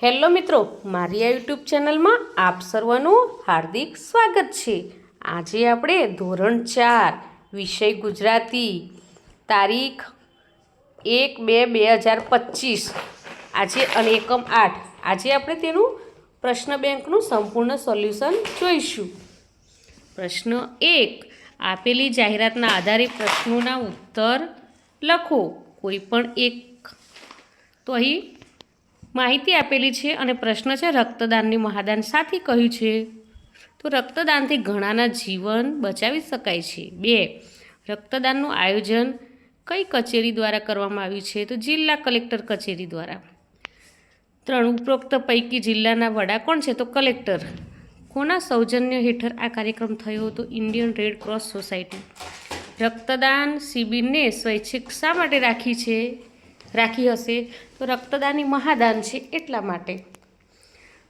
Hello મિત્રો, મારી આ યુટ્યુબ ચેનલમાં આપ સર્વનું હાર્દિક સ્વાગત છે. આજે આપણે ધોરણ 4 વિષય ગુજરાતી તારીખ 1/2/2025 આજે અને એકમ 8 આજે આપણે તેનું પ્રશ્ન બેંકનું સંપૂર્ણ સોલ્યુશન જોઈશું. પ્રશ્ન 1, આપેલી જાહેરાતના આધારે પ્રશ્નોના ઉત્તર લખો. કોઈ પણ એક તો અહીં માહિતી આપેલી છે અને પ્રશ્ન છે રક્તદાનની મહાદાન સાથી કહ્યું છે. તો રક્તદાનથી ઘણાના જીવન બચાવી શકાય છે. 2, રક્તદાનનું આયોજન કઈ કચેરી દ્વારા કરવામાં આવ્યું છે? તો જિલ્લા કલેક્ટર કચેરી દ્વારા. 3, ઉપરોક્ત પૈકી જિલ્લાના વડા કોણ છે? તો કલેક્ટર. કોના સૌજન્ય હેઠળ આ કાર્યક્રમ થયો? તો ઇન્ડિયન રેડ ક્રોસ સોસાયટી. રક્તદાન શિબિરને સ્વૈચ્છિક શા માટે રાખી હશે? તો રક્તદાનની મહાદાન છે એટલા માટે.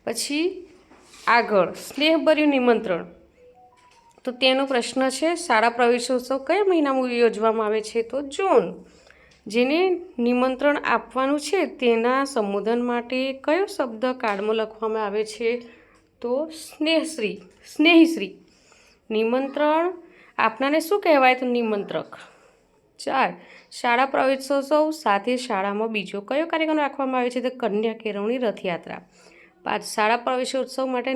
પછી આગળ સ્નેહભર્યું નિમંત્રણ. તો તેનો પ્રશ્ન છે શાળા પ્રવેશોત્સવ કયા મહિનામાં યોજવામાં આવે છે? તો જૂન. જેને નિમંત્રણ આપવાનું છે તેના સંબોધન માટે કયો શબ્દ કાર્ડમાં લખવામાં આવે છે? તો સ્નેહીશ્રી. નિમંત્રણ આપનારને શું કહેવાય? તો નિમંત્રક. 4, શાળા પ્રવેશોત્સવ સાથે શાળામાં બીજો કયો કાર્યક્રમ રાખવામાં આવે છે? તો કન્યા કેળવણી રથયાત્રા. 5, શાળા પ્રવેશોત્સવ માટે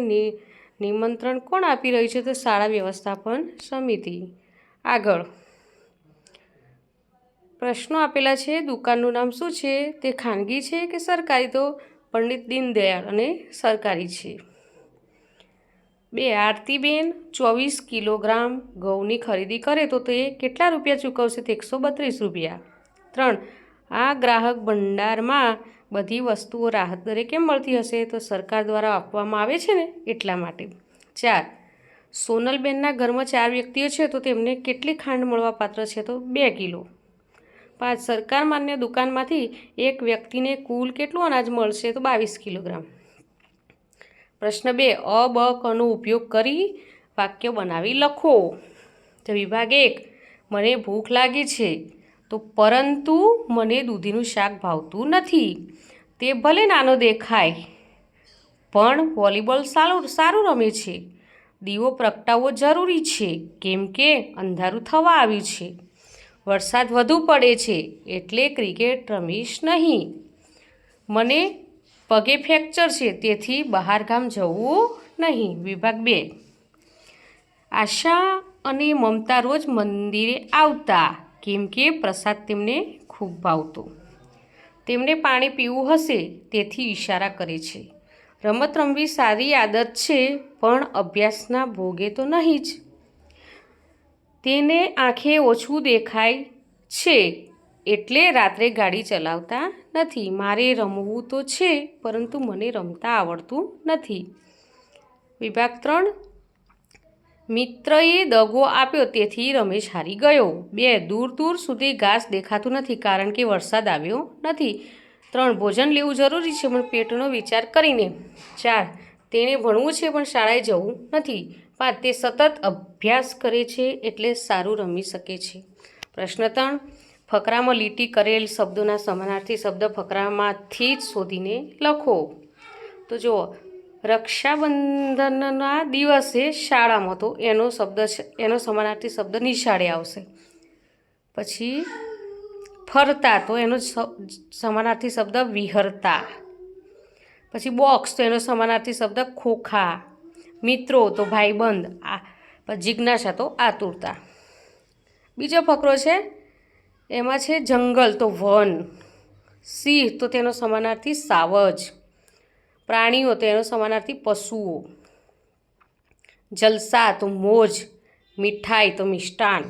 નિમંત્રણ કોણ આપી રહ્યું છે? તો શાળા વ્યવસ્થાપન સમિતિ. આગળ પ્રશ્નો આપેલા છે. દુકાનનું નામ શું છે? તે ખાનગી છે કે સરકારી? તો પંડિત દીનદયાળ અને સરકારી છે. 2, આરતીબેન 24 કિલોગ્રામ ઘઉંની ખરીદી કરે તો તે કેટલા રૂપિયા ચૂકવશે? તો 132 રૂપિયા. 3, આ ગ્રાહક ભંડારમાં બધી વસ્તુઓ રાહત દરે કેમ મળતી હશે? તો સરકાર દ્વારા આપવામાં આવે છે ને એટલા માટે. 4, સોનલબેનના ઘરમાં 4 વ્યક્તિઓ છે તો તેમને કેટલી ખાંડ મળવા પાત્ર છે? તો 2 કિલો. 5, સરકાર માન્ય દુકાનમાંથી એક વ્યક્તિને કુલ કેટલું અનાજ મળશે? તો 22 કિલોગ્રામ. પ્રશ્ન 2, અ બ કનો ઉપયોગ કરી વાક્ય બનાવી લખો. તો વિભાગ 1, મને ભૂખ લાગી છે તો પરંતુ મને દૂધીનું શાક ભાવતું નથી. તે ભલે નાનો દેખાય પણ વોલીબોલ સારું રમે છે. દીવો પ્રગટાવવો જરૂરી છે કેમ કે અંધારું થવા આવ્યું છે. વરસાદ વધુ પડે છે એટલે ક્રિકેટ રમીશ નહીં. મને પગે ફ્રેક્ચર છે તેથી બહાર ગામ જવું નહીં. વિભાગ 2, આશા અને મમતા રોજ મંદિરે આવતા કેમ કે પ્રસાદ તેમને ખૂબ ભાવતો. તેમને પાણી પીવું હશે તેથી ઈશારા કરે છે. રમત રમવી સારી આદત છે પણ અભ્યાસના ભોગે તો નહીં જ. તેને આંખે ઓછું દેખાય છે એટલે રાત્રે ગાડી ચલાવતા નથી. મારે રમવું તો છે પરંતુ મને રમતા આવડતું નથી. વિભાગ 3, મિત્રએ દગો આપ્યો તેથી રમેશ હારી ગયો. 2, દૂર દૂર સુધી ઘાસ દેખાતું નથી કારણ કે વરસાદ આવ્યો નથી. 3, ભોજન લેવું જરૂરી છે પણ પેટનો વિચાર કરીને. 4, તેણે ભણવું છે પણ શાળાએ જવું નથી. 5, તે સતત અભ્યાસ કરે છે એટલે સારું રમી શકે છે. પ્રશ્ન 3, ફકરામાં લીટી કરેલ શબ્દોના સમાનાર્થી શબ્દ ફકરામાંથી જ શોધીને લખો. તો જુઓ, રક્ષાબંધનના દિવસે શાળામાં તો એનો સમાનાર્થી શબ્દ નિશાળે આવશે. પછી ફરતા તો એનો સમાનાર્થી શબ્દ વિહરતા. પછી બોક્સ તો એનો સમાનાર્થી શબ્દ ખોખા. મિત્રો તો ભાઈબંધ. જિજ્ઞાસા તો આતુરતા. બીજો ફકરો છે એમાં છે જંગલ તો વન. સિંહ તો તેનો સમાનાર્થી સાવજ. પ્રાણીઓ તો એનો સમાનાર્થી પશુઓ. જલસા તો મોજ. મીઠાઈ તો મિષ્ટાન.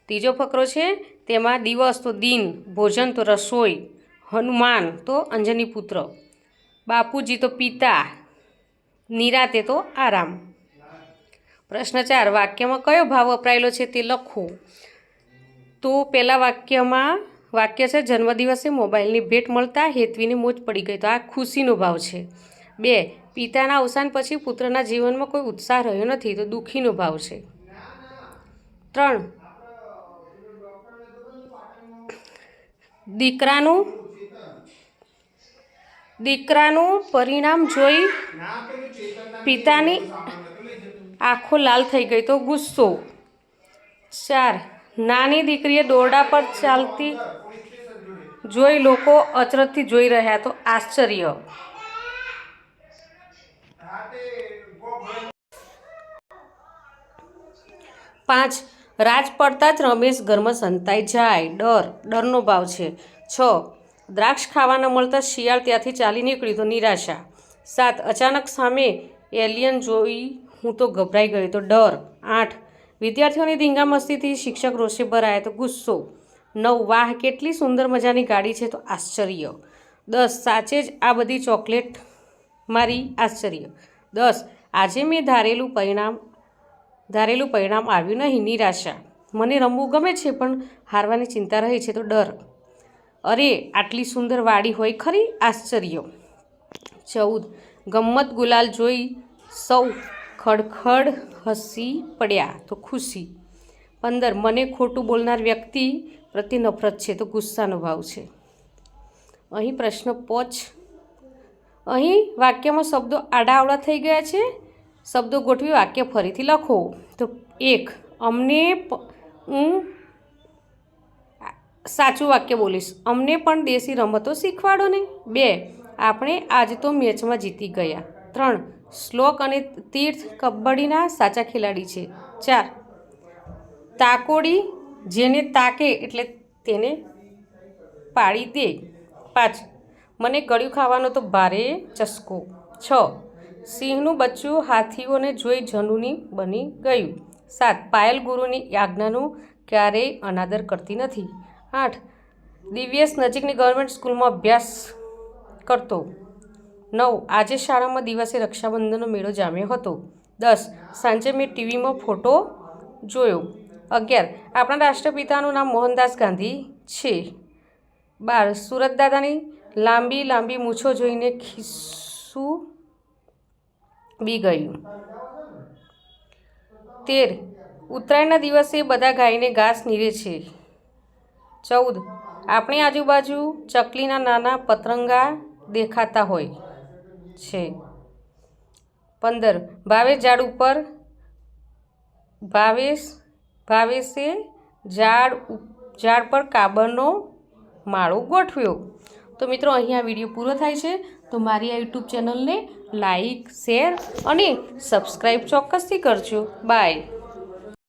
ત્રીજો ફકરો છે તેમાં દિવસ તો દિન. ભોજન તો રસોઈ. હનુમાન તો અંજની પુત્ર. બાપુજી તો પિતા. નિરાતે તો આરામ. પ્રશ્ન 4, વાક્યમાં કયો ભાવ વપરાયેલો છે તે લખો. તો પહેલા વાક્ય છે જન્મદિવસે મોબાઈલની ભેટ મળતા હેતવીને મોજ પડી ગઈ. તો આ ખુશીનો ભાવ છે. 2, પિતાના અવસાન પછી પુત્રના જીવનમાં કોઈ ઉત્સાહ રહ્યો નથી. તો દુઃખીનો ભાવ છે. 3, દીકરાનું દીકરાનું પરિણામ જોઈ પિતાની આંખો લાલ થઈ ગઈ તો ગુસ્સો. 4. નાની દીકરીએ દોરડા પર ચાલતી જોઈ લોકો અચરજથી જોઈ રહ્યા તો આશ્ચર્ય. 5. રાજ પડતા જ રમેશ ઘરમાં સંતાઈ જાય. ડરનો ભાવ છે. 6. દ્રાક્ષ ખાવા ન મળતા શિયાળ ત્યાંથી ચાલી નીકળ્યું તો નિરાશા. 7. અચાનક સામે એલિયન જોઈ હું તો ગભરાઈ ગયો તો ડર. 8. વિદ્યાર્થીઓની ધીંગામસ્તીથી શિક્ષક રોષે ભરાયા તો ગુસ્સો. 9. વાહ કેટલી સુંદર મજાની ગાડી છે તો આશ્ચર્ય. 10. સાચે જ આ બધી ચોકલેટ મારી આશ્ચર્ય. 10. આજે મેં ધારેલું પરિણામ આવ્યું નહીં નિરાશા. મને રમવું ગમે છે પણ હારવાની ચિંતા રહી છે તો ડર. અરે આટલી સુંદર વાડી હોય ખરી આશ્ચર્ય. 14. ગમ્મત ગુલાલ જોઈ સૌ ખડખડ હસી પડ્યા તો ખુશી. 15. મને ખોટું બોલનાર વ્યક્તિ પ્રત્યે નફરત છે તો ગુસ્સાનો ભાવ છે. અહીં પ્રશ્ન 5. અહીં વાક્યમાં શબ્દો આડાઅવળા થઈ ગયા છે. શબ્દો ગોઠવી વાક્ય ફરીથી લખો. તો 1. અમને હું સાચું વાક્ય બોલીશ. અમને પણ દેશી રમતો શીખવાડો ને. 2. આપણે આજ તો મેચમાં જીતી ગયા. 3. શ્લોક અને તીર્થ કબડ્ડીના સાચા ખેલાડી છે. 4. તાકોડી જેને તાકે એટલે તેને પાડી દે. 5. મને ગળ્યું ખાવાનો તો ભારે ચસ્કો. 6. સિંહનું બચ્ચું હાથીઓને જોઈ જનુની બની ગયું. 7. પાયલ ગુરુની આજ્ઞાનું ક્યારેય અનાદર કરતી નથી. 8. દિવ્યેશ નજીકની ગવર્મેન્ટ સ્કૂલમાં અભ્યાસ કરતો. 9. આજે શાળામાં દિવસે રક્ષાબંધનનો મેળો જામ્યો હતો. 10. સાંજે મેં ટીવીમાં ફોટો જોયો. 11. આપણા રાષ્ટ્રપિતાનું નામ મોહનદાસ ગાંધી છે. 12. સુરત દાદાની લાંબી લાંબી મૂછો જોઈને ખિસ્સું બી ગયું. 13. ઉત્તરાયણના દિવસે બધા ગાયને ઘાસ નીરે છે. 14. આપણી આજુબાજુ ચકલીના નાના પતંગા દેખાતા હોય છે. 15. ભાવેશે ઝાડ પર કાબરનો માળો ગોઠવ્યો. તો મિત્રો અહીં આ વિડીયો પૂરો થાય છે. તો મારી આ યુટ્યુબ ચેનલને લાઈક, શેર અને સબસ્ક્રાઈબ ચોક્કસથી કરજો. બાય.